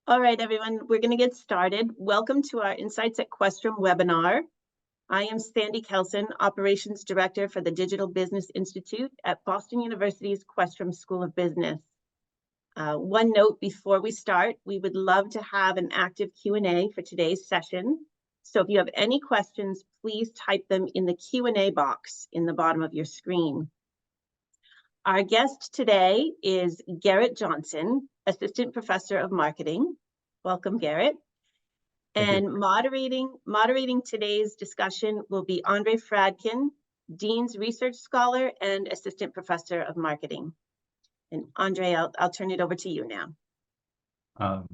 All right, everyone, we're going to get started. Welcome to our Insights at Questrom webinar. I am Sandy Kelson, Operations Director for the Digital Business Institute at Boston University's Questrom School of Business. One note before we start, we would love to have an active Q&A for today's session. So if you have any questions, please type them in the Q&A box in the bottom of your screen. Our guest today is Garrett Johnson, Assistant Professor of Marketing. Welcome, Garrett. And moderating today's discussion will be Andre Fradkin, Dean's Research Scholar and Assistant Professor of Marketing. And Andre, I'll turn it over to you now.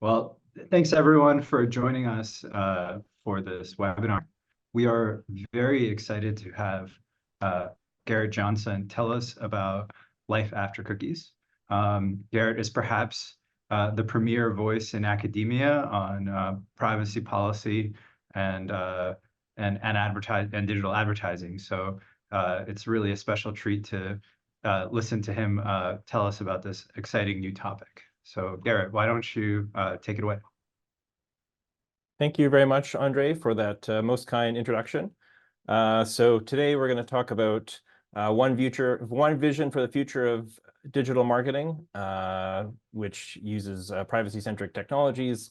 Well, thanks everyone for joining us for this webinar. We are very excited to have Garrett Johnson tell us about life after cookies. Garrett is perhaps the premier voice in academia on privacy policy and digital advertising. So it's really a special treat to listen to him tell us about this exciting new topic. So Garrett, why don't you take it away? Thank you very much, Andre, for that most kind introduction. So today we're going to talk about one vision for the future of digital marketing, which uses privacy-centric technologies,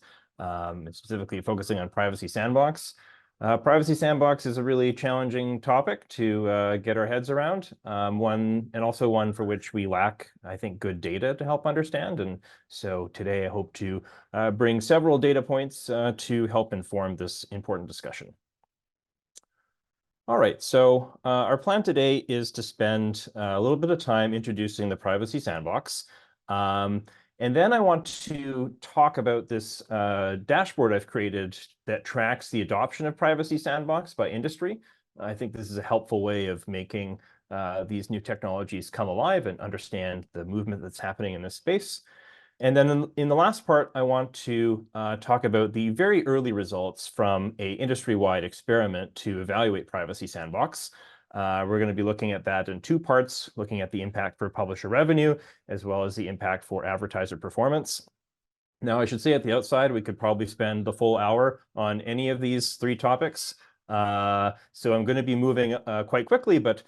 specifically focusing on Privacy Sandbox. Privacy Sandbox is a really challenging topic to get our heads around, one for which we lack, I think, good data to help understand. And so today I hope to bring several data points to help inform this important discussion. All right, so our plan today is to spend a little bit of time introducing the Privacy Sandbox. And then I want to talk about this dashboard I've created that tracks the adoption of Privacy Sandbox by industry. I think this is a helpful way of making these new technologies come alive and understand the movement that's happening in this space. And then in the last part, I want to talk about the very early results from an industry-wide experiment to evaluate Privacy Sandbox. We're going to be looking at that in two parts, looking at the impact for publisher revenue, as well as the impact for advertiser performance. Now, I should say at the outside, we could probably spend the full hour on any of these three topics. So I'm going to be moving quite quickly, but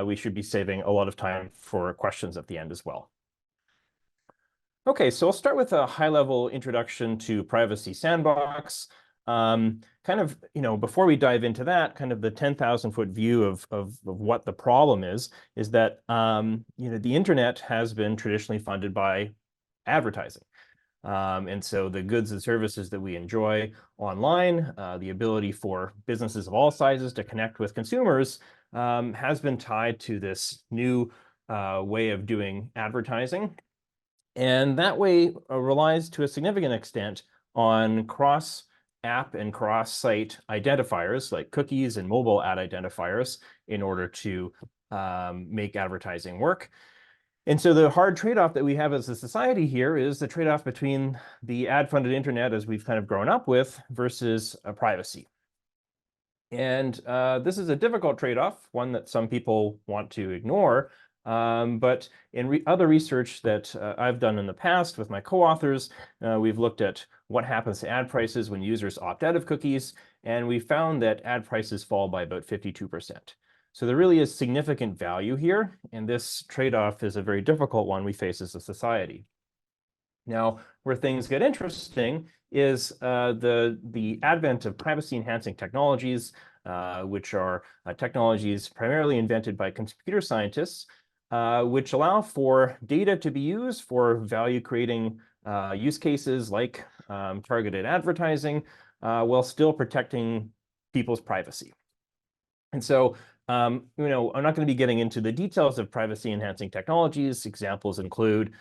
we should be saving a lot of time for questions at the end as well. Okay, so I'll start with a high-level introduction to Privacy Sandbox. Before we dive into that, kind of the 10,000-foot view of what the problem is that, the internet has been traditionally funded by advertising. And so the goods and services that we enjoy online, the ability for businesses of all sizes to connect with consumers has been tied to this new way of doing advertising. And that way relies to a significant extent on cross-app and cross-site identifiers like cookies and mobile ad identifiers in order to make advertising work. And so the hard trade-off that we have as a society here is the trade-off between the ad-funded internet as we've kind of grown up with versus privacy. And this is a difficult trade-off, one that some people want to ignore. But in other research that I've done in the past with my co-authors, we've looked at what happens to ad prices when users opt out of cookies, and we found that ad prices fall by about 52%. So there really is significant value here, and this trade-off is a very difficult one we face as a society. Now, where things get interesting is the advent of privacy-enhancing technologies, which are technologies primarily invented by computer scientists, which allow for data to be used for value-creating use cases like targeted advertising, while still protecting people's privacy. And so, I'm not going to be getting into the details of privacy-enhancing technologies. Examples include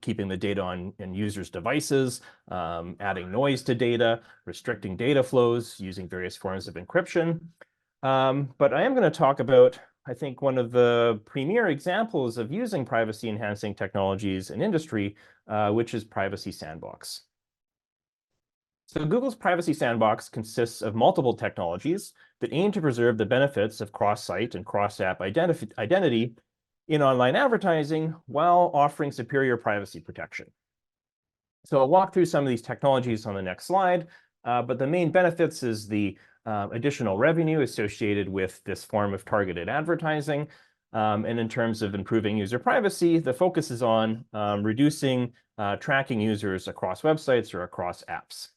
keeping the data on users' devices, adding noise to data, restricting data flows, using various forms of encryption. But I am going to talk about, I think, one of the premier examples of using privacy-enhancing technologies in industry, which is Privacy Sandbox. So Google's Privacy Sandbox consists of multiple technologies that aim to preserve the benefits of cross-site and cross-app identity in online advertising while offering superior privacy protection. So I'll walk through some of these technologies on the next slide, but the main benefits is the additional revenue associated with this form of targeted advertising. And in terms of improving user privacy, the focus is on reducing tracking users across websites or across apps.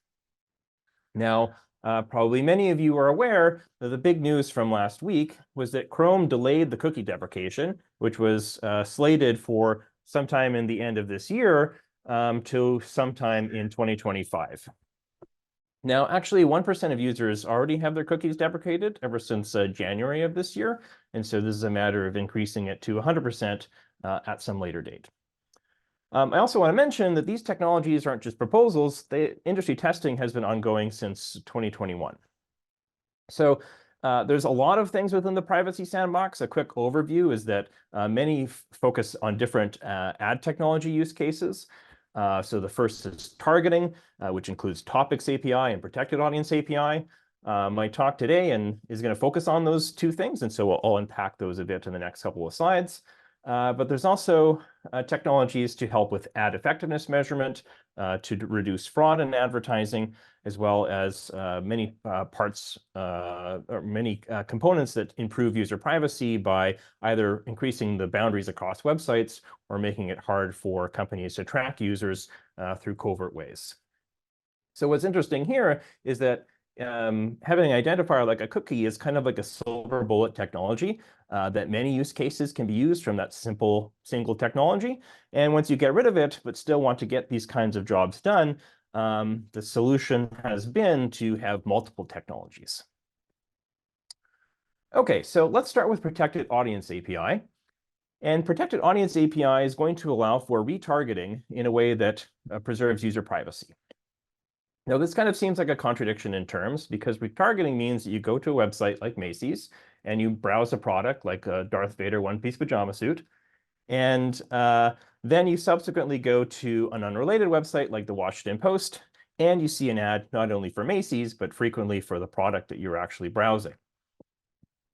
Now, probably many of you are aware that the big news from last week was that Chrome delayed the cookie deprecation, which was slated for sometime in the end of this year to sometime in 2025. Now, actually, 1% of users already have their cookies deprecated ever since January of this year. And so this is a matter of increasing it to 100% at some later date. I also want to mention that these technologies aren't just proposals. Industry testing has been ongoing since 2021. So there's a lot of things within the privacy sandbox. A quick overview is that many focus on different ad technology use cases. So the first is targeting, which includes Topics API and Protected Audience API. My talk today is going to focus on those two things, and so I'll unpack those a bit in the next couple of slides. But there's also technologies to help with ad effectiveness measurement, to reduce fraud in advertising, as well as many parts or many components that improve user privacy by either increasing the boundaries across websites or making it hard for companies to track users through covert ways. So what's interesting here is that having an identifier like a cookie is kind of like a silver bullet technology that many use cases can be used from that simple single technology. And once you get rid of it, but still want to get these kinds of jobs done, the solution has been to have multiple technologies. Okay, so let's start with Protected Audience API. And Protected Audience API is going to allow for retargeting in a way that preserves user privacy. Now, this kind of seems like a contradiction in terms, because retargeting means that you go to a website like Macy's and you browse a product like a Darth Vader one-piece pajama suit, and then you subsequently go to an unrelated website like the Washington Post, and you see an ad not only for Macy's, but frequently for the product that you're actually browsing.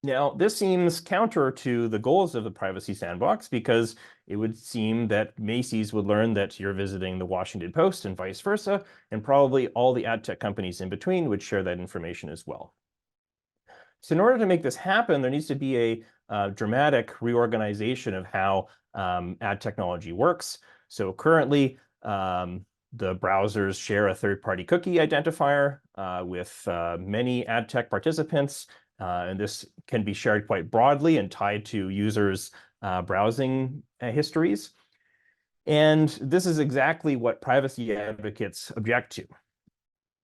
Now, this seems counter to the goals of the privacy sandbox, because it would seem that Macy's would learn that you're visiting the Washington Post and vice versa, and probably all the ad tech companies in between would share that information as well. So in order to make this happen, there needs to be a dramatic reorganization of how ad technology works. So currently, the browsers share a third-party cookie identifier with many ad tech participants. And this can be shared quite broadly and tied to users' browsing histories. And this is exactly what privacy advocates object to.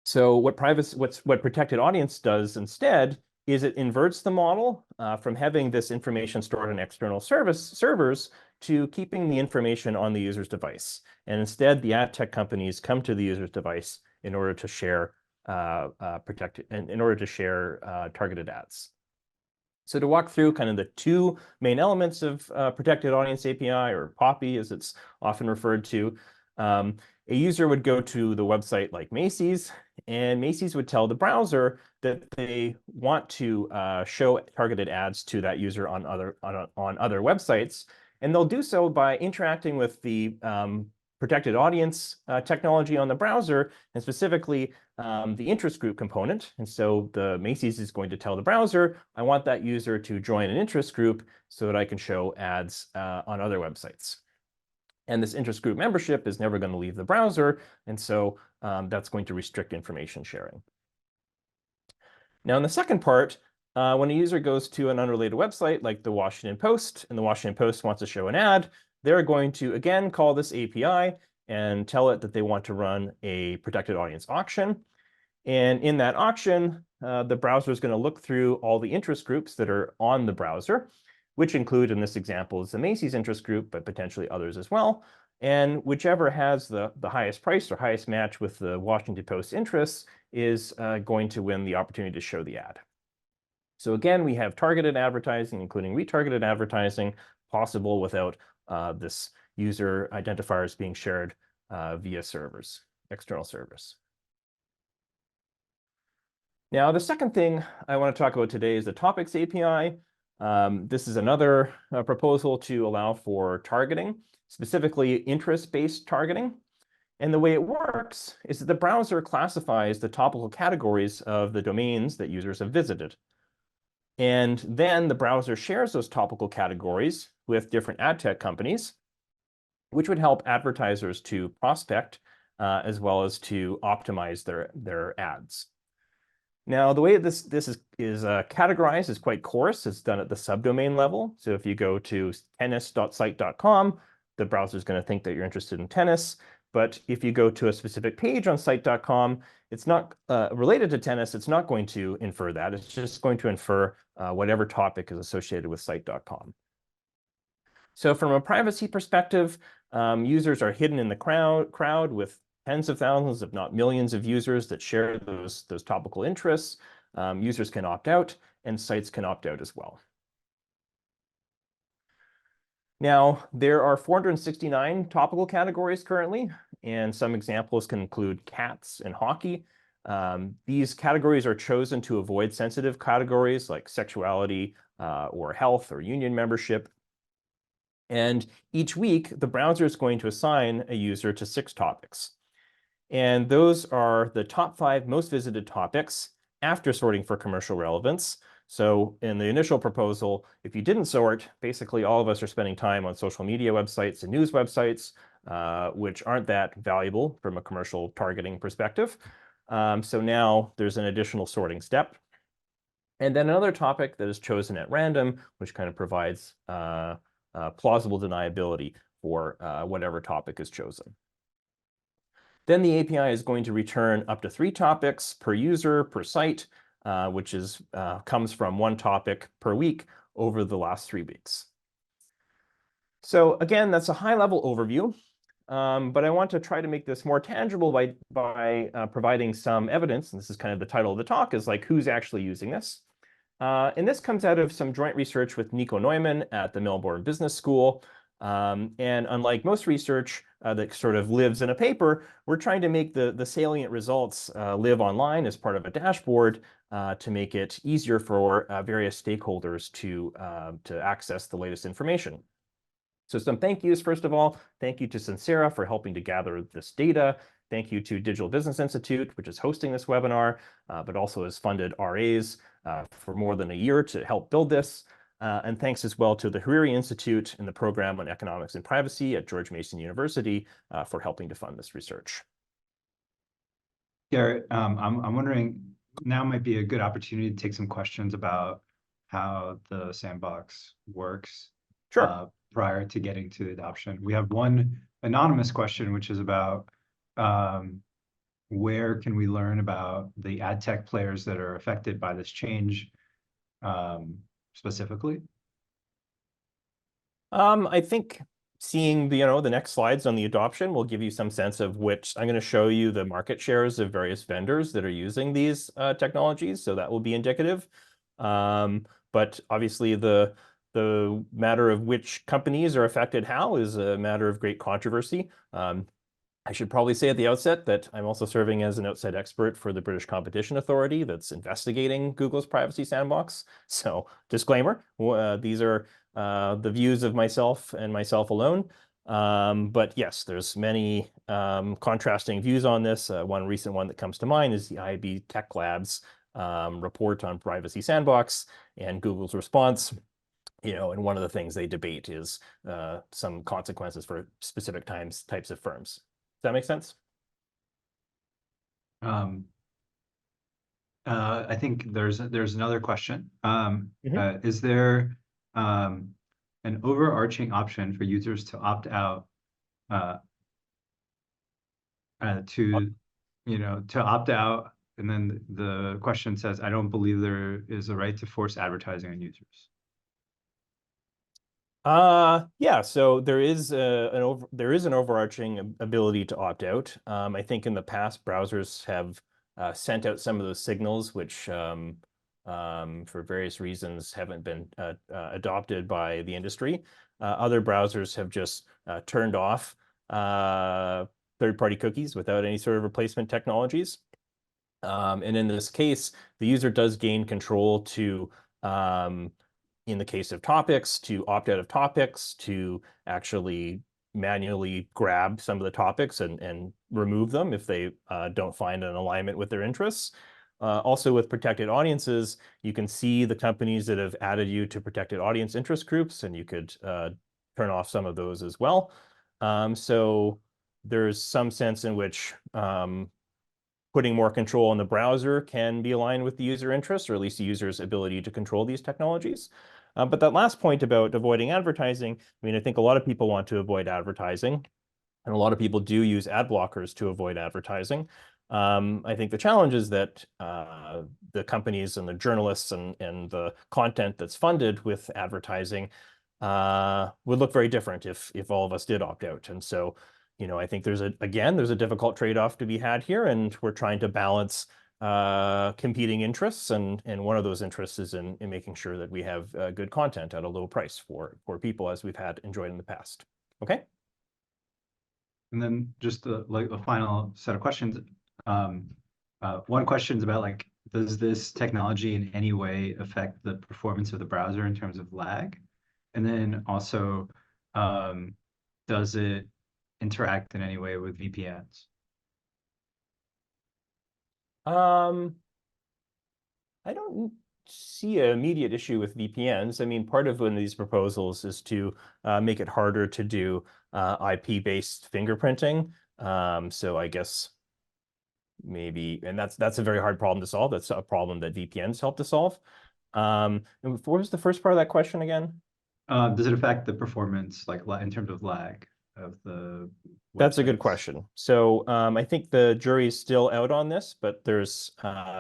So what Protected Audience does instead is it inverts the model from having this information stored in external servers to keeping the information on the user's device. And instead, the ad tech companies come to the user's device in order to share targeted ads. So to walk through kind of the two main elements of Protected Audience API, or PAUPI as it's often referred to, a user would go to the website like Macy's, and Macy's would tell the browser that they want to show targeted ads to that user on other websites, and they'll do so by interacting with the Protected Audience technology on the browser, and specifically the interest group component. And so the Macy's is going to tell the browser, I want that user to join an interest group so that I can show ads on other websites. And this interest group membership is never going to leave the browser, and so that's going to restrict information sharing. Now, in the second part, when a user goes to an unrelated website like the Washington Post, and the Washington Post wants to show an ad, they're going to, again, call this API and tell it that they want to run a Protected Audience auction. And in that auction, the browser is going to look through all the interest groups that are on the browser, which include, in this example, is the Macy's interest group, but potentially others as well. And whichever has the highest price or highest match with the Washington Post interests is going to win the opportunity to show the ad. So again, we have targeted advertising, including retargeted advertising, possible without this user identifiers being shared via servers, external servers. Now, the second thing I want to talk about today is the Topics API. This is another proposal to allow for targeting, specifically interest-based targeting. And the way it works is that the browser classifies the topical categories of the domains that users have visited. And then the browser shares those topical categories with different ad tech companies, which would help advertisers to prospect as well as to optimize their ads. Now, the way this is categorized is quite coarse. It's done at the subdomain level. So if you go to tennis.site.com, the browser is going to think that you're interested in tennis. But if you go to a specific page on site.com, it's not related to tennis. It's not going to infer that. It's just going to infer whatever topic is associated with site.com. So from a privacy perspective, users are hidden in the crowd with tens of thousands, if not millions of users that share those topical interests. Users can opt out and sites can opt out as well. Now, there are 469 topical categories currently, and some examples can include cats and hockey. These categories are chosen to avoid sensitive categories like sexuality or health or union membership. And each week, the browser is going to assign a user to 6 topics. And those are the top 5 most visited topics after sorting for commercial relevance. So in the initial proposal, if you didn't sort, basically all of us are spending time on social media websites and news websites, which aren't that valuable from a commercial targeting perspective. So now there's an additional sorting step. And then another topic that is chosen at random, which kind of provides plausible deniability for whatever topic is chosen. Then the API is going to return up to 3 topics per user per site, which comes from 1 topic per week over the last 3 weeks. So again, that's a high-level overview, but I want to try to make this more tangible by providing some evidence. And this is kind of the title of the talk, is like who's actually using this. And this comes out of some joint research with Nico Neumann at the Melbourne Business School. And unlike most research that sort of lives in a paper, we're trying to make the salient results live online as part of a dashboard to make it easier for various stakeholders to access the latest information. So some thank yous, first of all. Thank you to Sincera for helping to gather this data. Thank you to Digital Business Institute, which is hosting this webinar, but also has funded RAs for more than a year to help build this. And thanks as well to the Hariri Institute and the Program on Economics and Privacy at George Mason University for helping to fund this research. Garrett, I'm wondering, now might be a good opportunity to take some questions about how the sandbox works. Sure. Prior to getting to adoption. We have one anonymous question, which is about where can we learn about the ad tech players that are affected by this change specifically? I think seeing the next slides on the adoption will give you some sense of which. I'm going to show you the market shares of various vendors that are using these technologies, so that will be indicative. But obviously the matter of which companies are affected how is a matter of great controversy. I should probably say at the outset that I'm also serving as an outside expert for the British Competition Authority that's investigating Google's privacy sandbox. So disclaimer, these are the views of myself and myself alone. But yes, there's many contrasting views on this. One recent one that comes to mind is the IB Tech Labs report on privacy sandbox and Google's response. And one of the things they debate is some consequences for specific types of firms. Does that make sense? I think there's another question. Mm-hmm. Is there an overarching option for users to opt out to opt out? And then the question says, I don't believe there is a right to force advertising on users. Yeah, so there is an overarching ability to opt out. I think in the past browsers have sent out some of those signals which for various reasons haven't been adopted by the industry. Other browsers have just turned off third-party cookies without any sort of replacement technologies. And in this case, the user does gain control to in the case of topics, to opt out of topics, to actually manually grab some of the topics and remove them if they don't find an alignment with their interests. Also with protected audiences, you can see the companies that have added you to protected audience interest groups, and you could turn off some of those as well. So there's some sense in which putting more control on the browser can be aligned with the user interest, or at least the user's ability to control these technologies. But that last point about avoiding advertising, I mean, I think a lot of people want to avoid advertising, and a lot of people do use ad blockers to avoid advertising. I think the challenge is that the companies and the journalists and the content that's funded with advertising would look very different if all of us did opt out. And so, you know, I think there's a difficult trade-off to be had here, and we're trying to balance competing interests, and one of those interests is in making sure that we have good content at a low price for people, as we've had enjoyed in the past. Okay. And then just like the final set of questions. One question is about, like, does this technology in any way affect the performance of the browser in terms of lag? And then also, does it interact in any way with VPNs? I don't see an immediate issue with VPNs. I mean, part of one of these proposals is to make it harder to do IP-based fingerprinting. So I guess maybe, and that's a very hard problem to solve. That's a problem that VPNs help to solve. And what was the first part of that question again? Does it affect the performance, like in terms of lag of the That's a good websites? question. So I think the jury is still out on this, but there's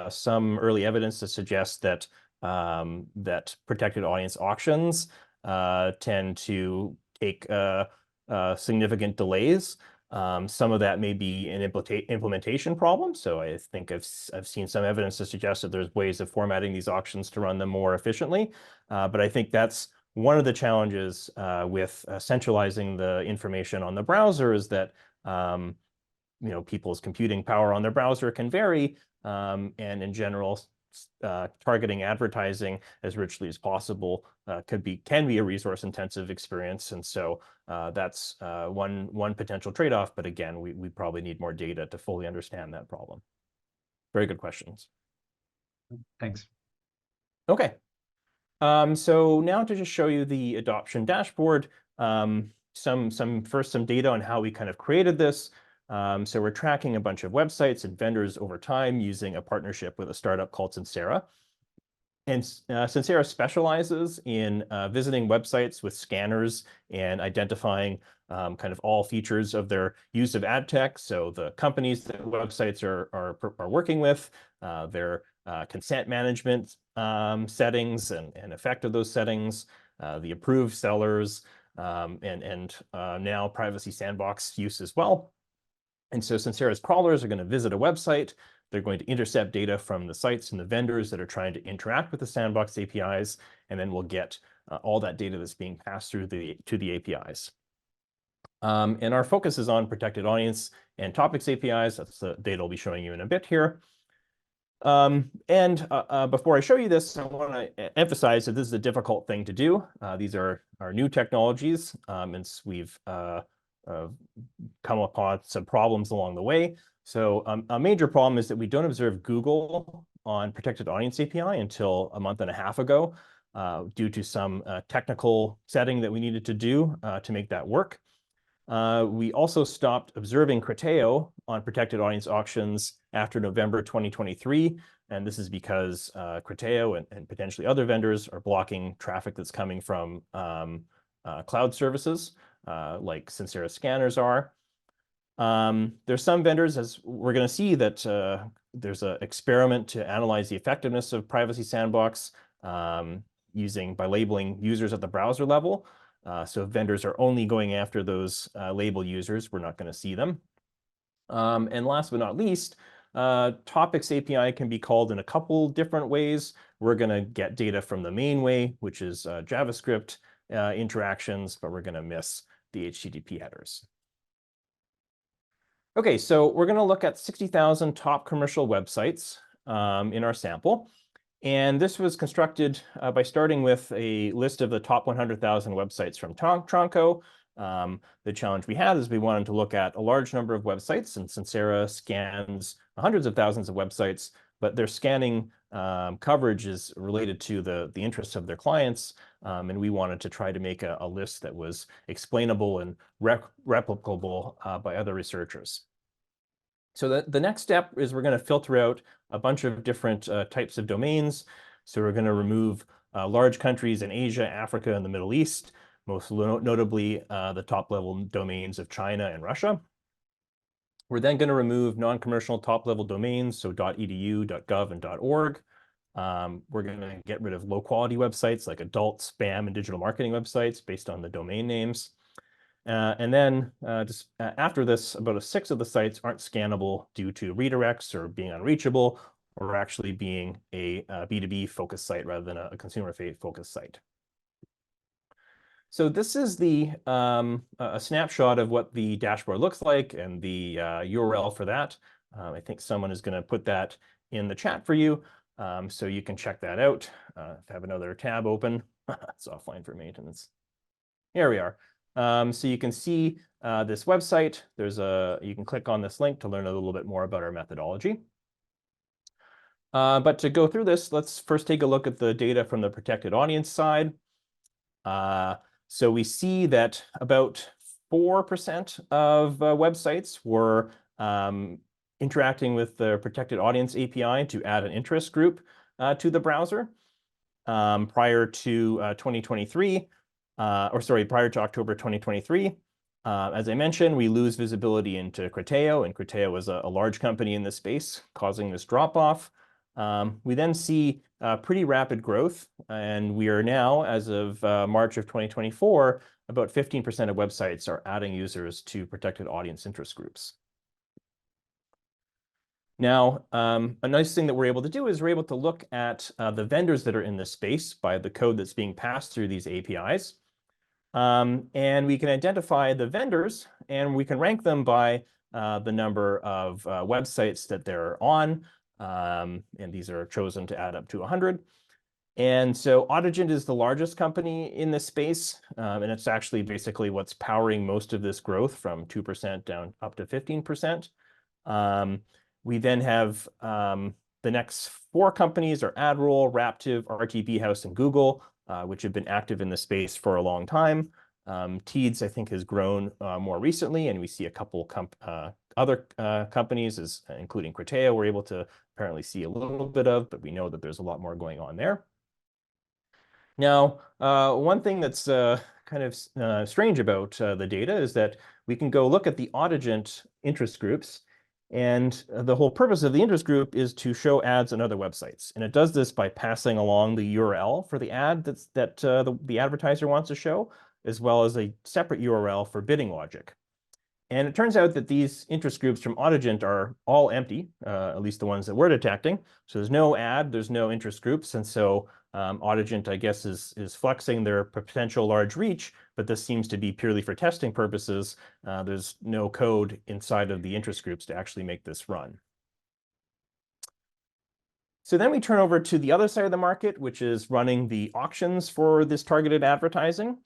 some early evidence to suggest that that protected audience auctions tend to take significant delays. Some of that may be an implementation problem. So I think I've seen some evidence to suggest that there's ways of formatting these auctions to run them more efficiently. But I think that's one of the challenges with centralizing the information on the browser is that you know, people's computing power on their browser can vary, and in general, targeting advertising as richly as possible can be a resource-intensive experience, and so that's one potential trade-off. But again, we probably need more data to fully understand that problem. Very good questions. Thanks. Okay. So now to just show you the adoption dashboard, some data on how we kind of created this. So we're tracking a bunch of websites and vendors over time using a partnership with a startup called Sincera. And Sincera specializes in visiting websites with scanners and identifying kind of all features of their use of ad tech. So the companies that websites are working with, their consent management settings and effect of those settings, the approved sellers, and now Privacy Sandbox use as well. And so Sincera's crawlers are going to visit a website. They're going to intercept data from the sites and the vendors that are trying to interact with the Sandbox APIs, and then we'll get all that data that's being passed through to the APIs. And our focus is on protected audience and topics APIs. That's the data I'll be showing you in a bit here. Before I show you this, I want to emphasize that this is a difficult thing to do. These are new technologies, and we've come upon some problems along the way. So a major problem is that we don't observe Google on protected audience API until a month and a half ago, due to some technical setting that we needed to do to make that work. We also stopped observing Criteo on protected audience auctions after November 2023. And this is because Criteo and potentially other vendors are blocking traffic that's coming from cloud services like Sincera scanners are. There's some vendors, as we're going to see, that there's an experiment to analyze the effectiveness of Privacy Sandbox by labeling users at the browser level. So if vendors are only going after those label users, we're not going to see them. And last but not least, Topics API can be called in a couple different ways. We're going to get data from the main way, which is JavaScript interactions, but we're going to miss the HTTP headers. Okay, so we're going to look at 60,000 top commercial websites in our sample. And this was constructed by starting with a list of the top 100,000 websites from Tronco. The challenge we had is we wanted to look at a large number of websites, and Sincera scans hundreds of thousands of websites, but their scanning coverage is related to the interests of their clients, and we wanted to try to make a list that was explainable and replicable by other researchers. So the next step is we're going to filter out a bunch of different types of domains. So we're going to remove large countries in Asia, Africa, and the Middle East, most notably the top-level domains of China and Russia. We're then going to remove non-commercial top-level domains, so .edu, .gov, and .org. We're going to get rid of low-quality websites like adult, spam, and digital marketing websites based on the domain names. And then after this, about a sixth of the sites aren't scannable due to redirects or being unreachable, or actually being a B2B focused site rather than a consumer focused site. So this is a snapshot of what the dashboard looks like and the URL for that. I think someone is going to put that in the chat for you, so you can check that out. Have another tab open. It's offline for maintenance. Here we are. So you can see this website. You can click on this link to learn a little bit more about our methodology. But to go through this, let's first take a look at the data from the protected audience side. So we see that about 4% of websites were interacting with the protected audience API to add an interest group to the browser prior to 2023, prior to October 2023. As I mentioned, we lose visibility into Criteo, and Criteo was a large company in this space, causing this drop-off. We then see pretty rapid growth, and we are now, as of March of 2024, about 15% of websites are adding users to protected audience interest groups. Now, a nice thing that we're able to do is we're able to look at the vendors that are in this space by the code that's being passed through these APIs. And we can identify the vendors, and we can rank them by the number of websites that they're on. And these are chosen to add up to 100. And so Autogent is the largest company in this space, and it's actually basically what's powering most of this growth from 2% down up to 15%. We then have the next 4 companies are AdRoll, Raptive, RTB House, and Google, which have been active in the space for a long time. Teads, I think, has grown more recently, and we see a couple other companies, including Criteo, we're able to apparently see a little bit of, but we know that there's a lot more going on there. Now, one thing that's kind of strange about the data is that we can go look at the Autogent interest groups, and the whole purpose of the interest group is to show ads on other websites. And it does this by passing along the URL for the ad that the advertiser wants to show, as well as a separate URL for bidding logic. And it turns out that these interest groups from Autogent are all empty, at least the ones that we're detecting. So there's no ad, there's no interest groups. And so Autogent, I guess, is flexing their potential large reach, but this seems to be purely for testing purposes. There's no code inside of the interest groups to actually make this run. So then we turn over to the other side of the market, which is running the auctions for this targeted advertising.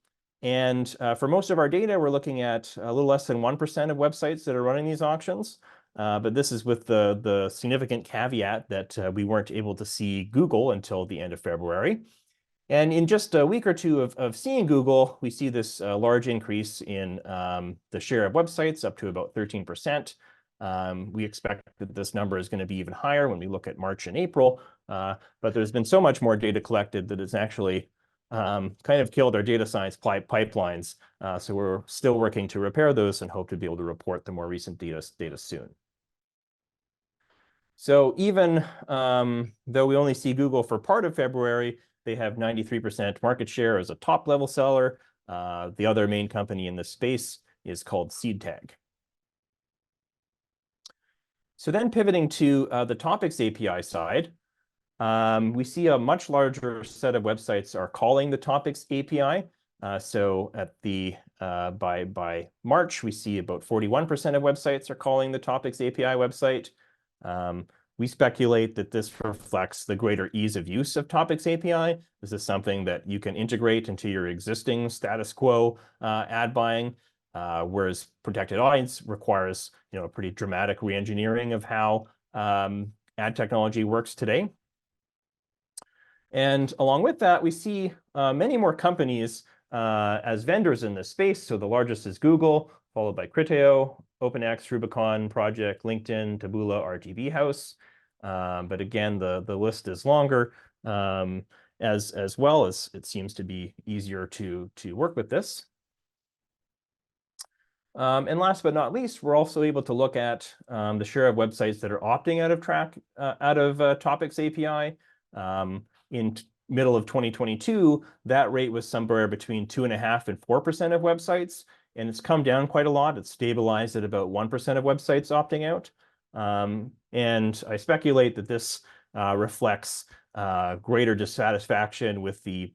And for most of our data, we're looking at a little less than 1% of websites that are running these auctions. But this is with the significant caveat that we weren't able to see Google until the end of February. And in just a week or two of seeing Google, we see this large increase in the share of websites up to about 13%. We expect that this number is going to be even higher when we look at March and April. But there's been so much more data collected that it's actually kind of killed our data science pipelines. So we're still working to repair those and hope to be able to report the more recent data soon. So even though we only see Google for part of February, they have 93% market share as a top-level seller. The other main company in this space is called SeedTag. So then pivoting to the Topics API side, we see a much larger set of websites are calling the Topics API. So at by March, we see about 41% of websites are calling the Topics API website. We speculate that this reflects the greater ease of use of Topics API. This is something that you can integrate into your existing status quo ad buying, whereas protected audience requires, a pretty dramatic reengineering of how ad technology works today. And along with that, we see many more companies as vendors in this space. So the largest is Google, followed by Criteo, OpenX, Rubicon Project, LinkedIn, Taboola, RTB House. But again, the list is longer, as well as it seems to be easier to work with this. And last but not least, we're also able to look at the share of websites that are opting out of Topics API. In middle of 2022, that rate was somewhere between 2.5% and 4% of websites, and it's come down quite a lot. It's stabilized at about 1% of websites opting out. And I speculate that this reflects greater dissatisfaction with the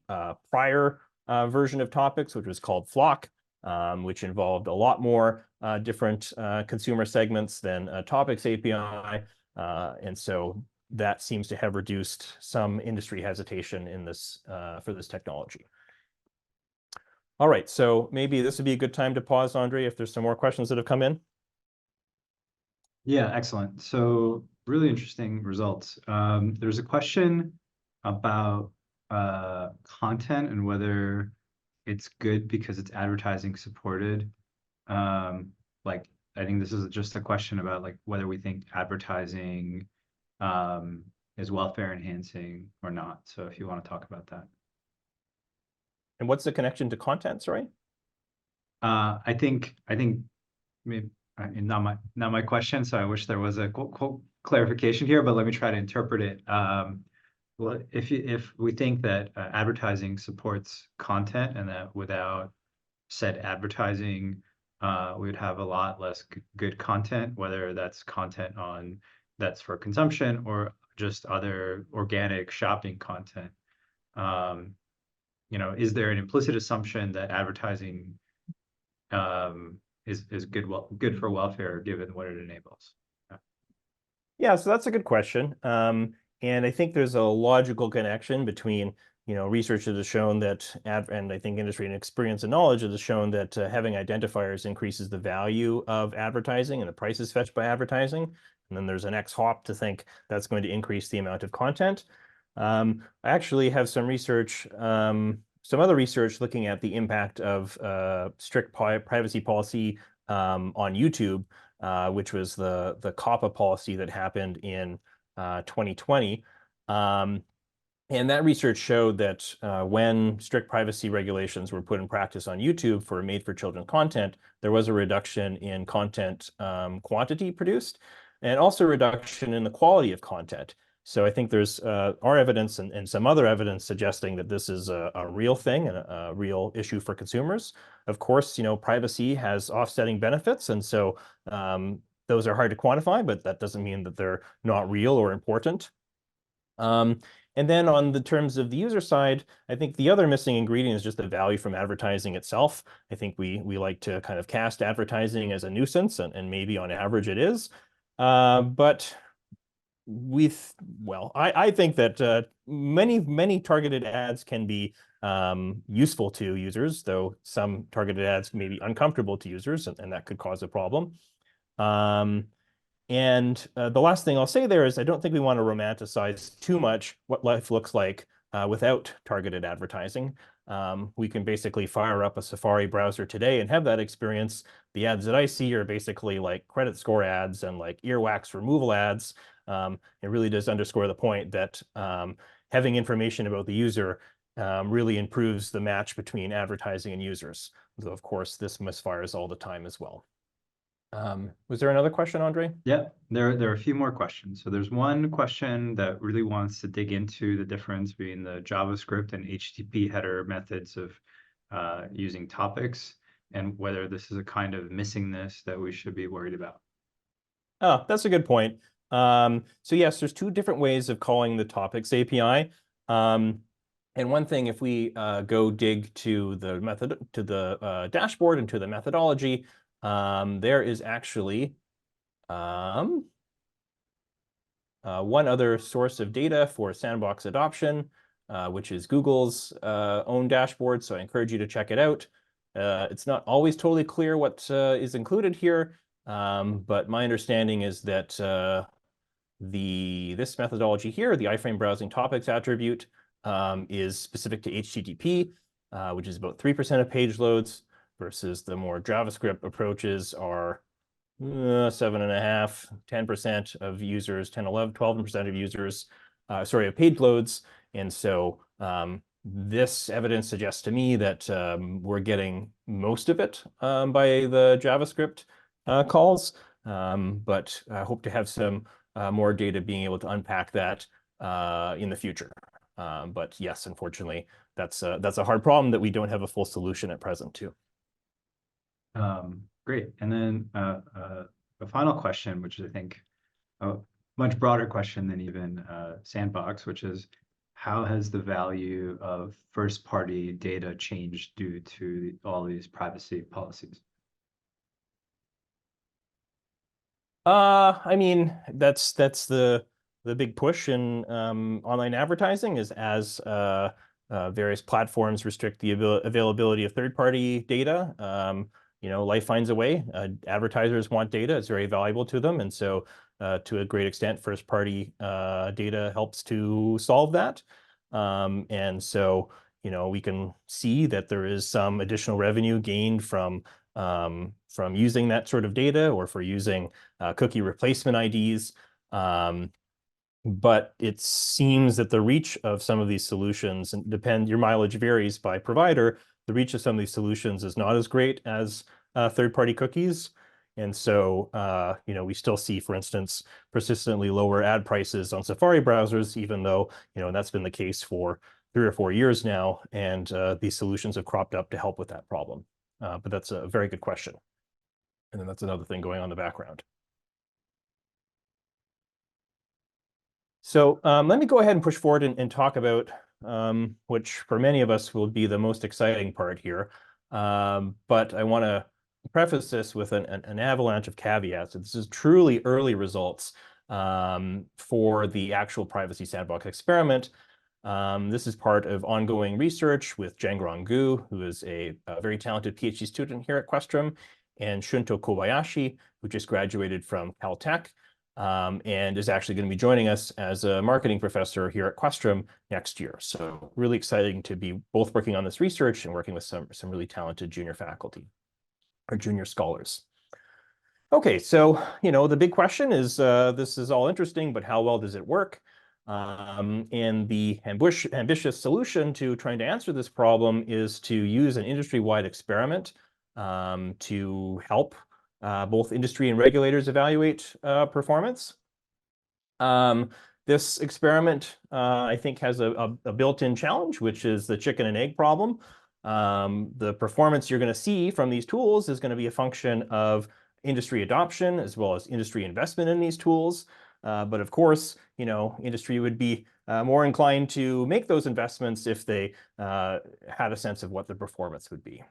prior version of Topics, which was called Flock, which involved a lot more different consumer segments than Topics API. And so that seems to have reduced some industry hesitation in this for this technology. All right, so maybe this would be a good time to pause, Andre, if there's some more questions that have come in. Yeah, excellent. So really interesting results. There's a question about content and whether it's good because it's advertising supported. Like, I think this is just a question about like whether we think advertising is welfare enhancing or not. So if you want to talk about that. And what's the connection to content, sorry? I think maybe not my question, so I wish there was a clarification here, but let me try to interpret it. Well, if we think that advertising supports content and that without said advertising, we would have a lot less good content, whether that's content that's for consumption or just other organic shopping content. Is there an implicit assumption that advertising is good for welfare given what it enables? Yeah, so that's a good question. And I think there's a logical connection between, research that has shown that, and I think industry and experience and knowledge has shown that having identifiers increases the value of advertising and the prices fetched by advertising. And then there's an X-hop to think that's going to increase the amount of content. I actually have some research, some other research looking at the impact of strict privacy policy on YouTube, which was the COPPA policy that happened in 2020. And that research showed that when strict privacy regulations were put in practice on YouTube for made-for-children content, there was a reduction in content quantity produced, and also a reduction in the quality of content. So I think there's our evidence and some other evidence suggesting that this is a real thing and a real issue for consumers. Of course, privacy has offsetting benefits, and so those are hard to quantify, but that doesn't mean that they're not real or important. And then on the terms of the user side, I think the other missing ingredient is just the value from advertising itself. I think we like to kind of cast advertising as a nuisance, and maybe on average it is. But I think that many targeted ads can be useful to users, though some targeted ads may be uncomfortable to users, and that could cause a problem. And the last thing I'll say there is I don't think we want to romanticize too much what life looks like without targeted advertising. We can basically fire up a Safari browser today and have that experience. The ads that I see are basically like credit score ads and like earwax removal ads. It really does underscore the point that having information about the user really improves the match between advertising and users. Though, of course, this misfires all the time as well. Was there another question, Andre? Yeah, there are a few more questions. So there's one question that really wants to dig into the difference between the JavaScript and HTTP header methods of using topics, and whether this is a kind of missingness that we should be worried about. Oh, that's a good point. So yes, there's two different ways of calling the Topics API. And one thing, if we go dig to the dashboard and to the methodology, there is actually one other source of data for Sandbox adoption, which is Google's own dashboard. So I encourage you to check it out. It's not always totally clear what is included here, but my understanding is that this methodology here, the iframe browsing topics attribute, is specific to HTTP, which is about 3% of page loads, versus the more JavaScript approaches are 7.5, 10% of users, 10, 11, 12% of users, of page loads. And so this evidence suggests to me that we're getting most of it by the JavaScript calls, but I hope to have some more data being able to unpack that in the future. But yes, unfortunately, that's a hard problem that we don't have a full solution at present to. Great. And then a final question, which is, I think, a much broader question than even Sandbox, which is, how has the value of first-party data changed due to all these privacy policies? I mean, that's the big push in online advertising, is as various platforms restrict the availability of third-party data. Life finds a way. Advertisers want data; it's very valuable to them, and so to a great extent, first-party data helps to solve that. And so we can see that there is some additional revenue gained from using that sort of data, or for using cookie replacement IDs. But it seems that the reach of some of these solutions, and your mileage varies by provider, the reach of some of these solutions is not as great as third-party cookies. And so, we still see, for instance, persistently lower ad prices on Safari browsers, even though, that's been the case for 3 or 4 years now. And these solutions have cropped up to help with that problem. But that's a very good question. And then that's another thing going on in the background. So let me go ahead and push forward and talk about, which for many of us will be the most exciting part here. But I want to preface this with an avalanche of caveats. This is truly early results for the actual Privacy Sandbox experiment. This is part of ongoing research with Jiangrong Gu, who is a very talented PhD student here at Questrom, and Shunto Kobayashi, who just graduated from Caltech, and is actually going to be joining us as a marketing professor here at Questrom next year. So really exciting to be both working on this research and working with some really talented junior faculty or junior scholars. Okay, so the big question is, this is all interesting, but how well does it work? And the ambitious solution to trying to answer this problem is to use an industry-wide experiment to help both industry and regulators evaluate performance. This experiment, I think, has a built-in challenge, which is the chicken and egg problem. The performance you're going to see from these tools is going to be a function of industry adoption as well as industry investment in these tools. But of course, industry would be more inclined to make those investments if they had a sense of what the performance would be.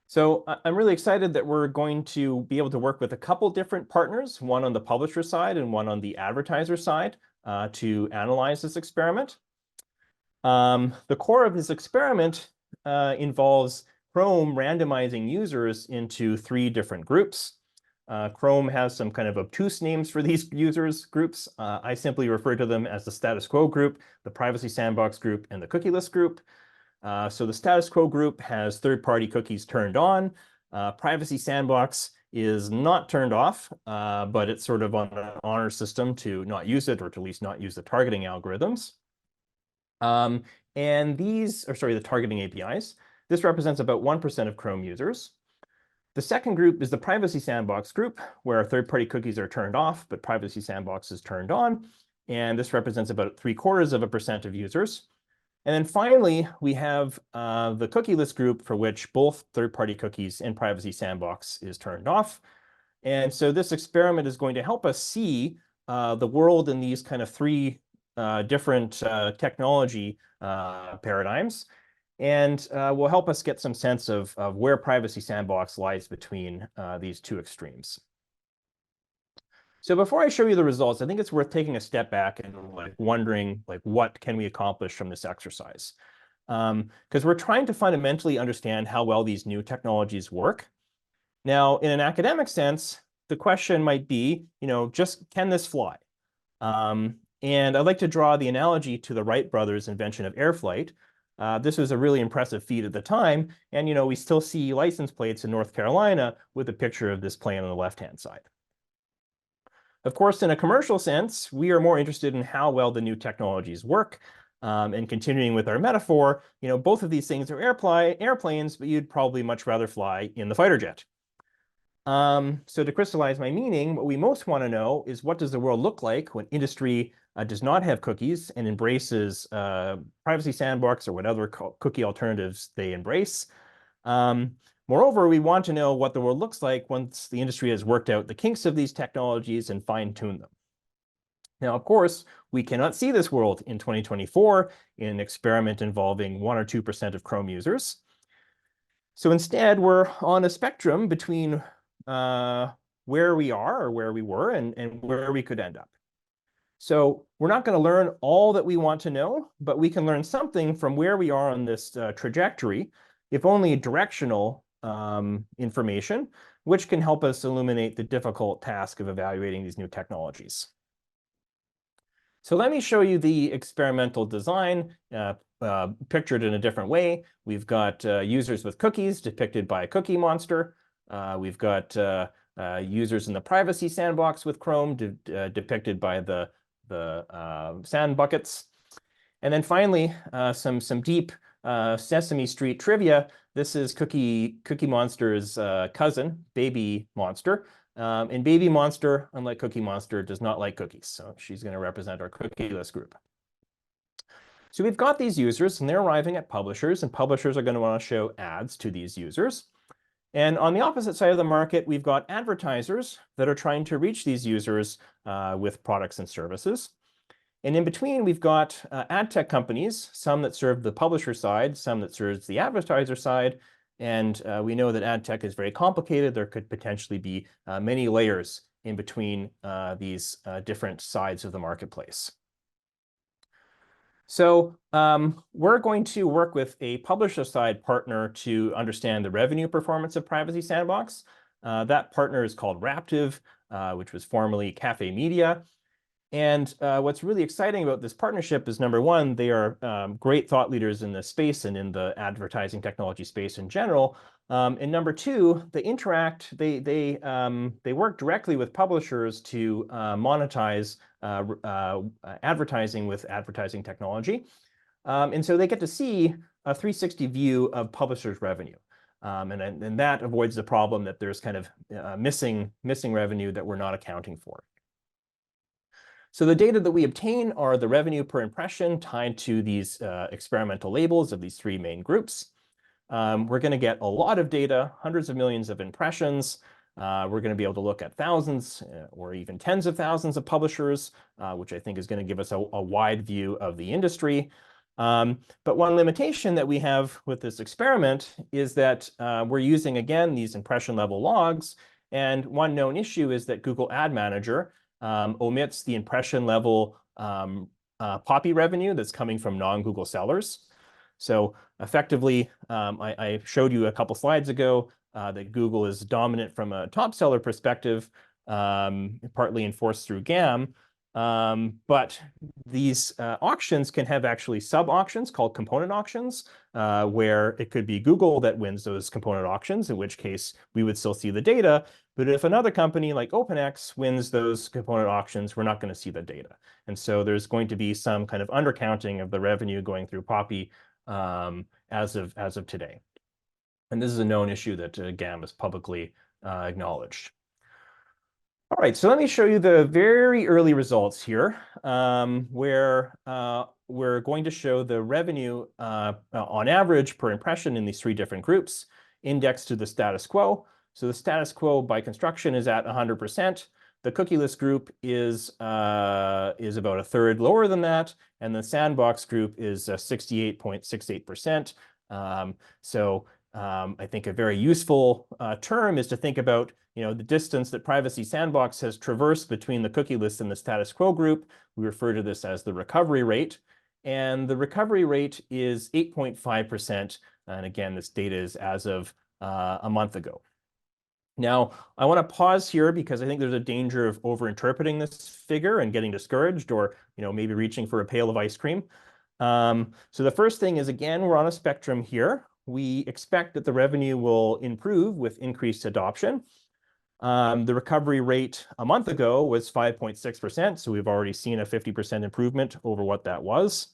So I'm really excited that we're going to be able to work with a couple different partners, one on the publisher side and one on the advertiser side, to analyze this experiment. The core of this experiment involves Chrome randomizing users into 3 different groups. Chrome has some kind of obtuse names for these users groups. I simply refer to them as the status quo group, the Privacy Sandbox group, and the cookieless group. So the status quo group has third-party cookies turned on. Privacy Sandbox is not turned off, but it's sort of on an honor system to not use it, or to at least not use the targeting algorithms. And the targeting APIs. This represents about 1% of Chrome users. The second group is the Privacy Sandbox group, where third-party cookies are turned off, but Privacy Sandbox is turned on. And this represents about 0.75% of users. And then finally, we have the cookieless group, for which both third-party cookies and Privacy Sandbox is turned off. And so this experiment is going to help us see the world in these kind of 3 different technology paradigms, and will help us get some sense of where Privacy Sandbox lies between these 2 extremes. So before I show you the results, I think it's worth taking a step back and wondering what can we accomplish from this exercise? Because we're trying to fundamentally understand how well these new technologies work. Now, in an academic sense, the question might be, just can this fly? And I'd like to draw the analogy to the Wright brothers' invention of air flight. This was a really impressive feat at the time, and we still see license plates in North Carolina with a picture of this plane on the left-hand side. Of course, in a commercial sense, we are more interested in how well the new technologies work. And continuing with our metaphor, both of these things are airplanes, but you'd probably much rather fly in the fighter jet. So to crystallize my meaning, what we most want to know is, what does the world look like when industry does not have cookies and embraces privacy sandbox or whatever cookie alternatives they embrace? Moreover, we want to know what the world looks like once the industry has worked out the kinks of these technologies and fine-tuned them. Now, of course, we cannot see this world in 2024 in an experiment involving 1 or 2% of Chrome users. So instead, we're on a spectrum between where we are or where we were and where we could end up. So we're not going to learn all that we want to know, but we can learn something from where we are on this trajectory, if only directional information, which can help us illuminate the difficult task of evaluating these new technologies. So let me show you the experimental design pictured in a different way. We've got users with cookies depicted by a cookie monster. We've got users in the privacy sandbox with Chrome depicted by the sand buckets. And then finally, some deep Sesame Street trivia. This is Cookie Monster's cousin, Baby Monster. And Baby Monster, unlike Cookie Monster, does not like cookies. So she's going to represent our cookieless group. So we've got these users, and they're arriving at publishers, and publishers are going to want to show ads to these users. And on the opposite side of the market, we've got advertisers that are trying to reach these users with products and services. And in between, we've got ad tech companies, some that serve the publisher side, some that serves the advertiser side. And we know that ad tech is very complicated. There could potentially be many layers in between these different sides of the marketplace. So we're going to work with a publisher side partner to understand the revenue performance of Privacy Sandbox. That partner is called Raptive, which was formerly Cafe Media. And what's really exciting about this partnership is, number one, they are great thought leaders in this space and in the advertising technology space in general. And number two, they interact, they work directly with publishers to monetize advertising with advertising technology. And so they get to see a 360 view of publishers' revenue. And that avoids the problem that there's kind of missing revenue that we're not accounting for. So the data that we obtain are the revenue per impression tied to these experimental labels of these three main groups. We're going to get a lot of data, hundreds of millions of impressions. We're going to be able to look at thousands or even tens of thousands of publishers, which I think is going to give us a wide view of the industry. But one limitation that we have with this experiment is that we're using, again, these impression level logs. And one known issue is that Google Ad Manager omits the impression level POPI revenue that's coming from non-Google sellers. So effectively, I showed you a couple slides ago that Google is dominant from a top seller perspective, partly enforced through GAM. But these auctions can have actually sub-auctions called component auctions, where it could be Google that wins those component auctions, in which case we would still see the data. But if another company like OpenX wins those component auctions, we're not going to see the data. And so there's going to be some kind of undercounting of the revenue going through POPI as of today. And this is a known issue that GAM has publicly acknowledged. All right, so let me show you the very early results here, where we're going to show the revenue on average per impression in these three different groups, indexed to the status quo. So the status quo by construction is at 100%. The cookieless group is about a third lower than that, and the sandbox group is 68.68%. So I think a very useful term is to think about, the distance that Privacy Sandbox has traversed between the cookie list and the status quo group. We refer to this as the recovery rate. And the recovery rate is 8.5%. And again, this data is as of a month ago. Now, I want to pause here because I think there's a danger of overinterpreting this figure and getting discouraged, or maybe reaching for a pail of ice cream. So the first thing is, again, we're on a spectrum here. We expect that the revenue will improve with increased adoption. The recovery rate a month ago was 5.6%, so we've already seen a 50% improvement over what that was.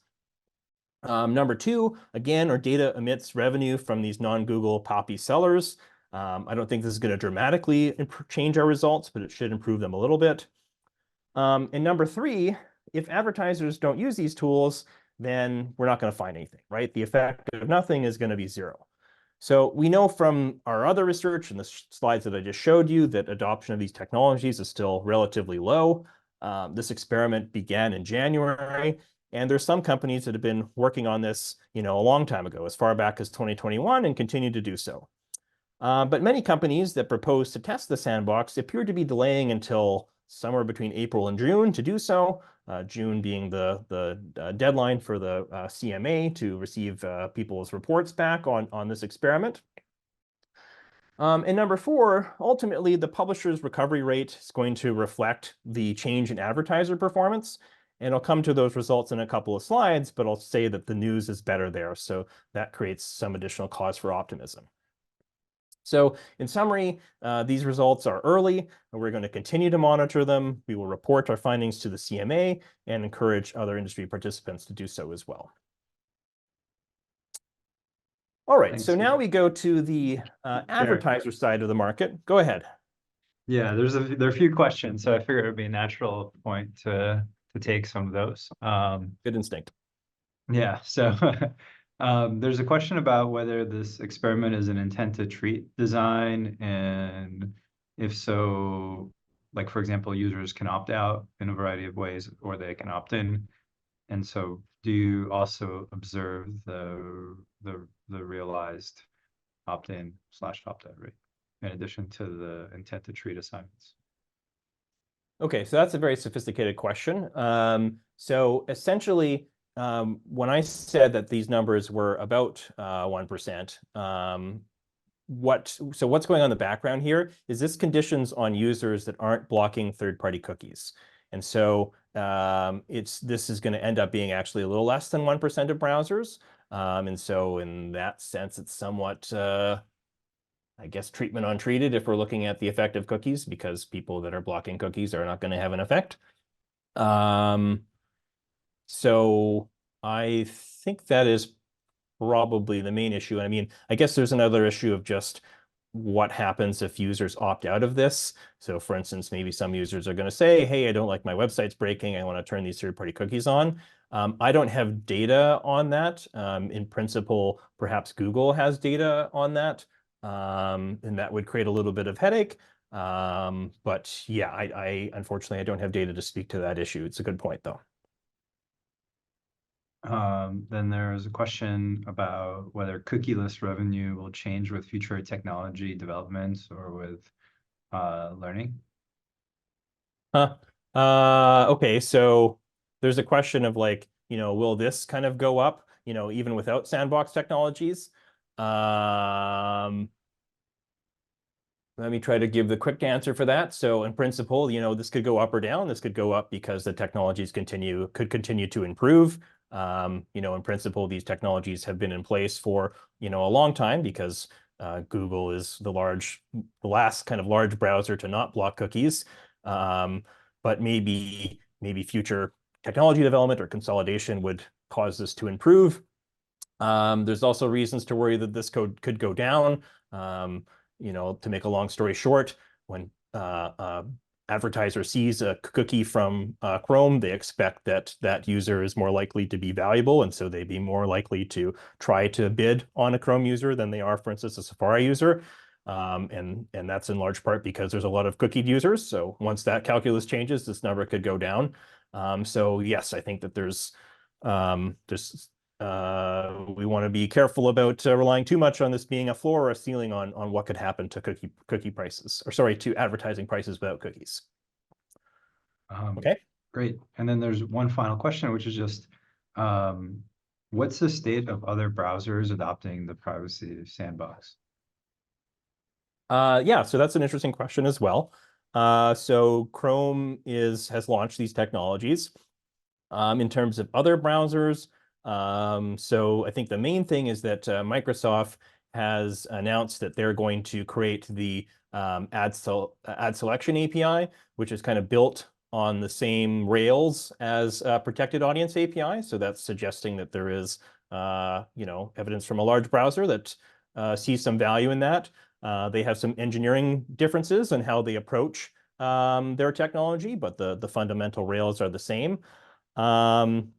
Number two, again, our data emits revenue from these non-Google PAPI sellers. I don't think this is going to dramatically change our results, but it should improve them a little bit. And number three, if advertisers don't use these tools, then we're not going to find anything, right? The effect of nothing is going to be zero. So we know from our other research and the slides that I just showed you that adoption of these technologies is still relatively low. This experiment began in January, and there's some companies that have been working on this, a long time ago, as far back as 2021, and continue to do so. But many companies that propose to test the sandbox appear to be delaying until somewhere between April and June to do so, June being the deadline for the CMA to receive people's reports back on this experiment. And number four, ultimately, the publisher's recovery rate is going to reflect the change in advertiser performance. And I'll come to those results in a couple of slides, but I'll say that the news is better there. So that creates some additional cause for optimism. So in summary, these results are early, and we're going to continue to monitor them. We will report our findings to the CMA and encourage other industry participants to do so as well. All right, Thanks, so now we go to the advertiser side of the market. Go ahead. Yeah, there are a few questions, so I figured it would be a natural point to take some of those. Good instinct. Yeah, so there's a question about whether this experiment is an intent to treat design, and if so, like, for example, users can opt out in a variety of ways, or they can opt in. And so do you also observe the realized opt-in / opt-out rate in addition to the intent to treat assignments? Okay, so that's a very sophisticated question. So essentially, when I said that these numbers were about 1%, what's going on in the background here is this conditions on users that aren't blocking third-party cookies. And so this is going to end up being actually a little less than 1% of browsers. And so in that sense, it's somewhat, I guess, treatment untreated if we're looking at the effect of cookies, because people that are blocking cookies are not going to have an effect. So I think that is probably the main issue. I mean, I guess there's another issue of just what happens if users opt out of this. So for instance, maybe some users are going to say, hey, I don't like my website's breaking. I want to turn these third-party cookies on. I don't have data on that. In principle, perhaps Google has data on that. And that would create a little bit of headache. But yeah, unfortunately, I don't have data to speak to that issue. It's a good point, though. Then there's a question about whether cookie-less revenue will change with future technology developments or with learning. Okay, so there's a question of like, will this kind of go up, even without sandbox technologies? Let me try to give the quick answer for that. So in principle, this could go up or down. This could go up because the technologies could continue to improve. In principle, these technologies have been in place for, a long time, because Google is the last kind of large browser to not block cookies. But maybe future technology development or consolidation would cause this to improve. There's also reasons to worry that this code could go down. To make a long story short, when advertiser sees a cookie from Chrome, they expect that user is more likely to be valuable, and so they'd be more likely to try to bid on a Chrome user than they are, for instance, a Safari user. And that's in large part because there's a lot of cookied users. So once that calculus changes, this number could go down. So yes, I think that there's we want to be careful about relying too much on this being a floor or a ceiling on what could happen to cookie prices, or sorry, to advertising prices without cookies. Okay. Great. And then there's one final question, which is just, what's the state of other browsers adopting the privacy sandbox? Yeah, so that's an interesting question as well. So Chrome has launched these technologies. In terms of other browsers, so I think the main thing is that Microsoft has announced that they're going to create the ad selection API, which is kind of built on the same rails as protected audience API. So that's suggesting that there is, evidence from a large browser that sees some value in that. They have some engineering differences in how they approach their technology, but the fundamental rails are the same. And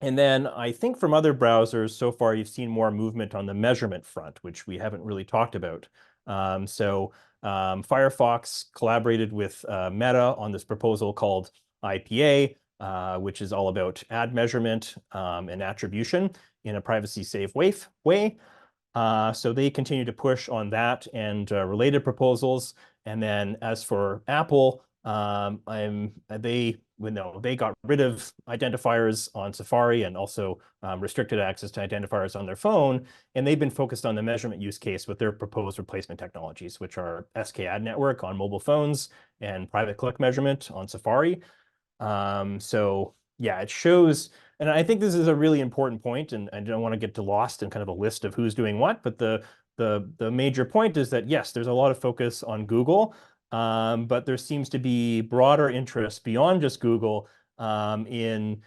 then I think from other browsers so far, you've seen more movement on the measurement front, which we haven't really talked about. Firefox collaborated with Meta on this proposal called IPA, which is all about ad measurement and attribution in a privacy-safe way. So they continue to push on that and related proposals. And then as for Apple, they got rid of identifiers on Safari and also restricted access to identifiers on their phone. And they've been focused on the measurement use case with their proposed replacement technologies, which are SKAdNetwork on mobile phones and private click measurement on Safari. So yeah, it shows, and I think this is a really important point, and I don't want to get lost in kind of a list of who's doing what, but the major point is that yes, there's a lot of focus on Google, but there seems to be broader interest beyond just Google in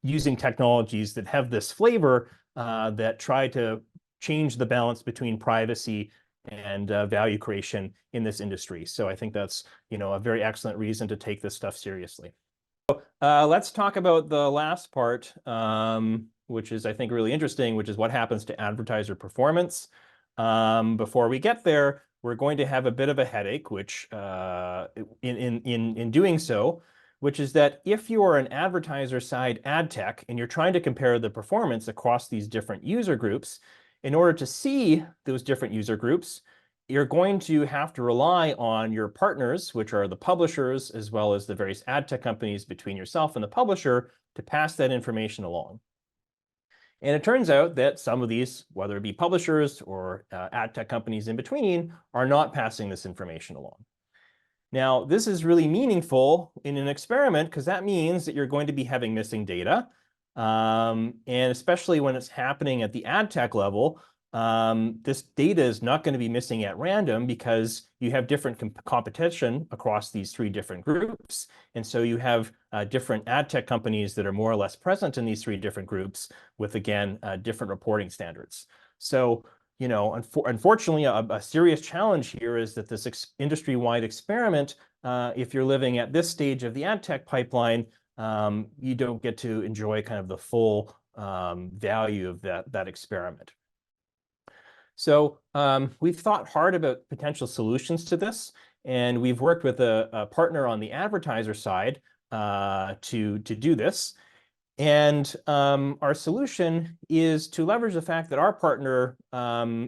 using technologies that have this flavor that try to change the balance between privacy and value creation in this industry. So I think that's, a very excellent reason to take this stuff seriously. Let's talk about the last part, which is, I think, really interesting, which is what happens to advertiser performance. Before we get there, we're going to have a bit of a headache, which in doing so, which is that if you are an advertiser side ad tech and you're trying to compare the performance across these different user groups, in order to see those different user groups, you're going to have to rely on your partners, which are the publishers, as well as the various ad tech companies between yourself and the publisher, to pass that information along. And it turns out that some of these, whether it be publishers or ad tech companies in between, are not passing this information along. Now, this is really meaningful in an experiment because that means that you're going to be having missing data. And especially when it's happening at the ad tech level, this data is not going to be missing at random because you have different competition across these three different groups. And so you have different ad tech companies that are more or less present in these three different groups with, again, different reporting standards. So, unfortunately, a serious challenge here is that this industry-wide experiment, if you're living at this stage of the ad tech pipeline, you don't get to enjoy kind of the full value of that experiment. So we've thought hard about potential solutions to this, and we've worked with a partner on the advertiser side to do this. And our solution is to leverage the fact that our partner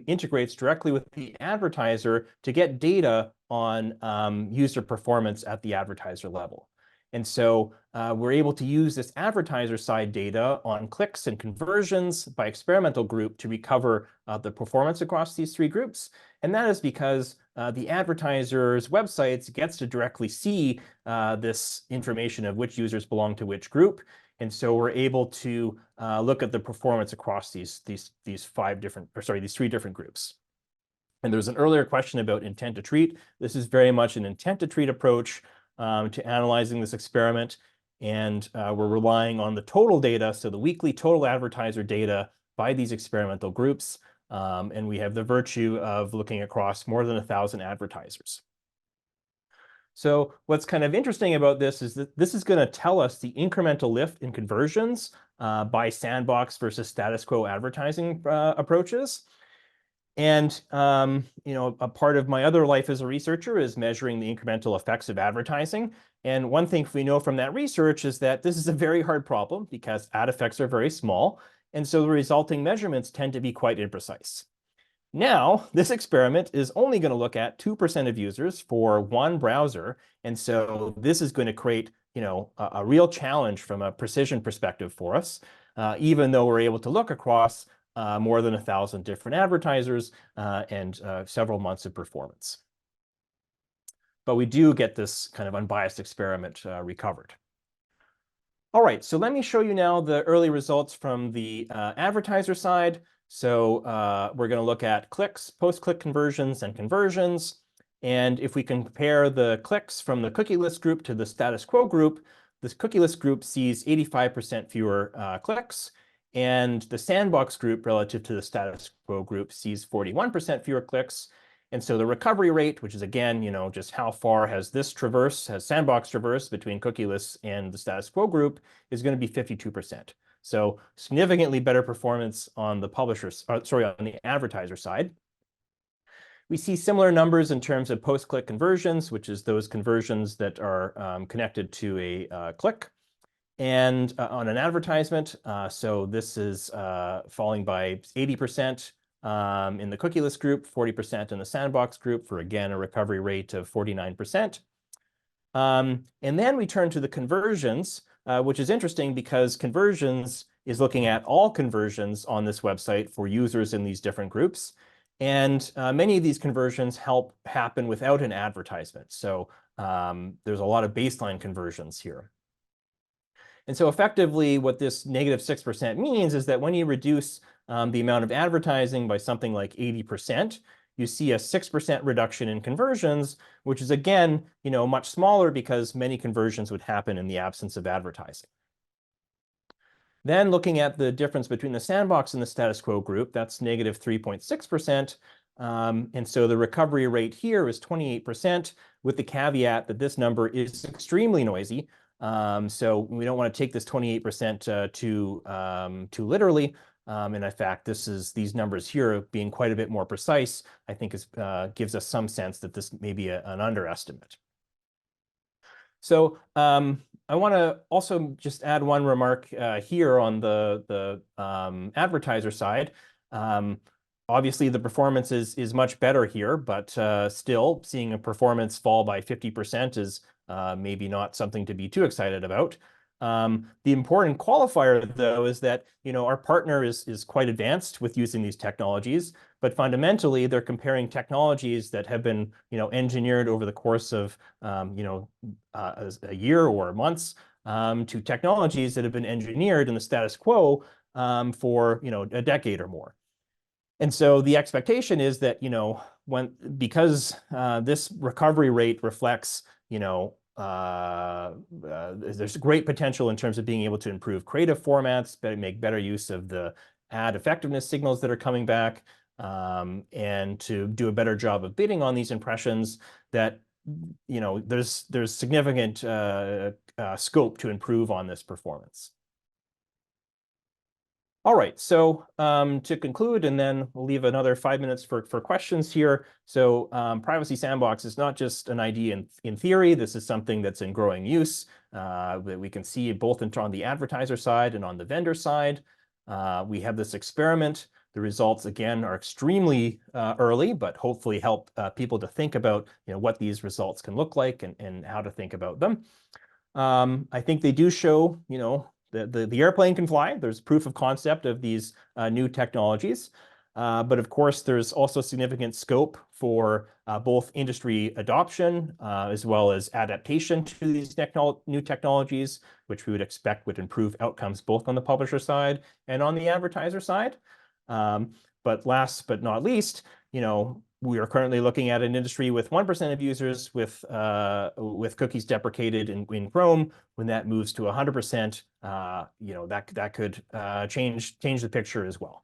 integrates directly with the advertiser to get data on user performance at the advertiser level. And so we're able to use this advertiser side data on clicks and conversions by experimental group to recover the performance across these three groups. And that is because the advertiser's websites gets to directly see this information of which users belong to which group. And so we're able to look at the performance across these three different groups. And there's an earlier question about intent to treat. This is very much an intent to treat approach to analyzing this experiment. And we're relying on the total data, so the weekly total advertiser data by these experimental groups. And we have the virtue of looking across more than 1,000 advertisers. So what's kind of interesting about this is that this is going to tell us the incremental lift in conversions by sandbox versus status quo advertising approaches. And a part of my other life as a researcher is measuring the incremental effects of advertising. And one thing we know from that research is that this is a very hard problem because ad effects are very small. And so the resulting measurements tend to be quite imprecise. Now, this experiment is only going to look at 2% of users for one browser. And so this is going to create, a real challenge from a precision perspective for us, even though we're able to look across more than 1,000 different advertisers and several months of performance. But we do get this kind of unbiased experiment recovered. All right, so let me show you now the early results from the advertiser side. So we're going to look at clicks, post-click conversions, and conversions. And if we compare the clicks from the cookie list group to the status quo group, this cookie list group sees 85% fewer clicks. And the Sandbox group relative to the status quo group sees 41% fewer clicks. And so the recovery rate, which is again, just how far has Sandbox traversed between cookie lists and the status quo group, is going to be 52%. So significantly better performance on the on the advertiser side. We see similar numbers in terms of post-click conversions, which is those conversions that are connected to a click. And on an advertisement, so this is falling by 80% in the cookie list group, 40% in the Sandbox group for, again, a recovery rate of 49%. And then we turn to the conversions, which is interesting because conversions is looking at all conversions on this website for users in these different groups. And many of these conversions happen without an advertisement. So there's a lot of baseline conversions here. And so effectively, what this -6% means is that when you reduce the amount of advertising by something like 80%, you see a 6% reduction in conversions, which is, again, much smaller because many conversions would happen in the absence of advertising. Then looking at the difference between the Sandbox and the status quo group, that's -3.6%. And so the recovery rate here is 28%, with the caveat that this number is extremely noisy. So we don't want to take this 28% too literally. And in fact, these numbers here being quite a bit more precise, I think gives us some sense that this may be an underestimate. So I want to also just add one remark here on the advertiser side. Obviously, the performance is much better here, but still seeing a performance fall by 50% is maybe not something to be too excited about. The important qualifier, though, is that our partner is quite advanced with using these technologies, but fundamentally they're comparing technologies that have been engineered over the course of a year or months to technologies that have been engineered in the status quo for a decade or more. And so the expectation is that because this recovery rate reflects there's great potential in terms of being able to improve creative formats, make better use of the ad effectiveness signals that are coming back, and to do a better job of bidding on these impressions, that there's significant scope to improve on this performance. All right, so to conclude, and then we'll leave another 5 minutes for questions here. So Privacy Sandbox is not just an idea in theory. This is something that's in growing use that we can see both on the advertiser side and on the vendor side. We have this experiment. The results, again, are extremely early, but hopefully help people to think about what these results can look like and how to think about them. I think they do show, the airplane can fly. There's proof of concept of these new technologies. But of course, there's also significant scope for both industry adoption as well as adaptation to these new technologies, which we would expect would improve outcomes both on the publisher side and on the advertiser side. But last but not least, we are currently looking at an industry with 1% of users with cookies deprecated in Chrome. When that moves to 100%, that could change the picture as well.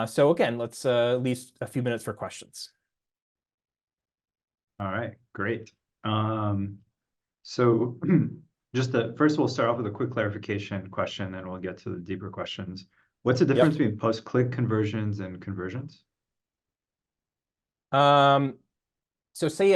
So again, let's leave a few minutes for questions. All right, great. So first we'll start off with a quick clarification question, and we'll get to the deeper questions. What's the difference between post-click conversions and conversions? So say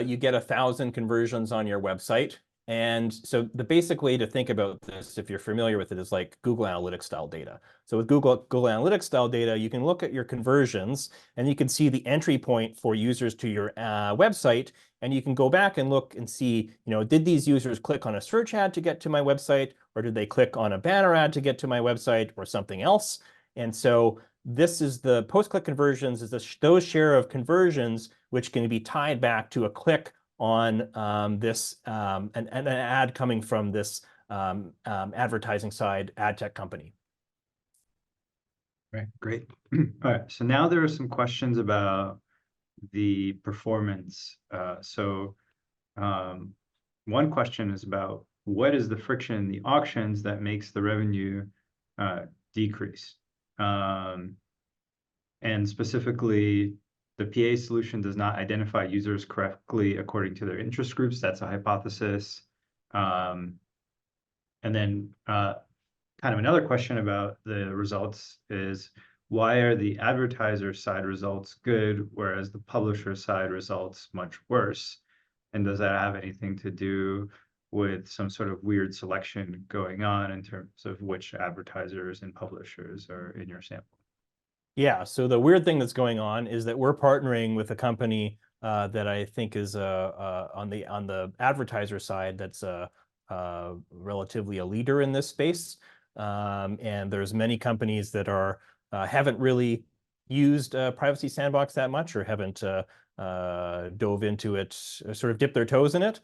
you get 1,000 conversions on your website, And so the basic way to think about this, if you're familiar with it, is like Google Analytics style data. So with Google Analytics style data, you can look at your conversions and you can see the entry point for users to your website. And you can go back and look and see, did these users click on a search ad to get to my website, or did they click on a banner ad to get to my website, or something else? And so this is the post-click conversions, is those share of conversions which can be tied back to a click on this an ad coming from this advertising side ad tech company. Right, great. All right, so now there are some questions about the performance. One question is about what is the friction in the auctions that makes the revenue decrease? And specifically, the PA solution does not identify users correctly according to their interest groups. That's a hypothesis. And then kind of another question about the results is, why are the advertiser side results good, whereas the publisher side results much worse? And does that have anything to do with some sort of weird selection going on in terms of which advertisers and publishers are in your sample? Yeah, so the weird thing that's going on is that we're partnering with a company that I think is on the advertiser side that's relatively a leader in this space. And there's many companies that are haven't really used Privacy Sandbox that much, or haven't dove into it, sort of dipped their toes in it.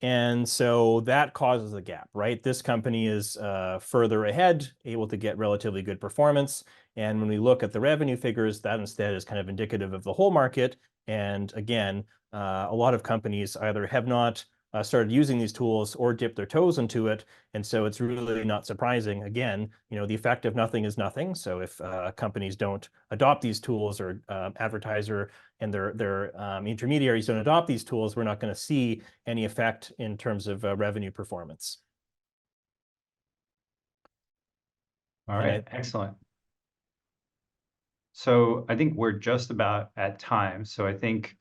And so that causes a gap, right? This company is further ahead, able to get relatively good performance. And when we look at the revenue figures, that instead is kind of indicative of the whole market. And again, a lot of companies either have not started using these tools or dipped their toes into it. And so it's really not surprising. Again, the effect of nothing is nothing. So if companies don't adopt these tools, or advertiser and their intermediaries don't adopt these tools, we're not going to see any effect in terms of revenue performance. All right, excellent. So I think we're just about at time. So I think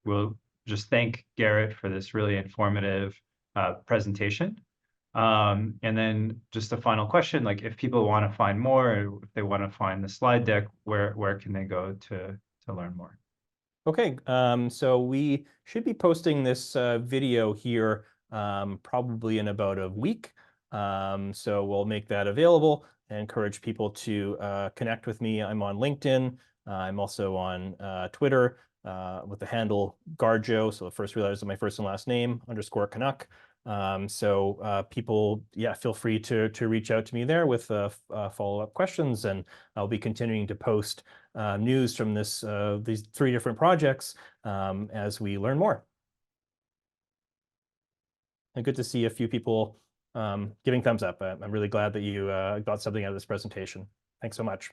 we'll just thank Garrett for this really informative presentation. And then just a final question, like if people want to find more, or if they want to find the slide deck, where can they go to learn more? Okay, so we should be posting this video here probably in about a week. So we'll make that available. I encourage people to connect with me. I'm on LinkedIn. I'm also on Twitter with the handle Garjo. So the first three letters of my first and last name _ Canuck. People, feel free to reach out to me there with follow-up questions, and I'll be continuing to post news from these 3 different projects as we learn more. And good to see a few people giving thumbs up. I'm really glad that you got something out of this presentation. Thanks so much.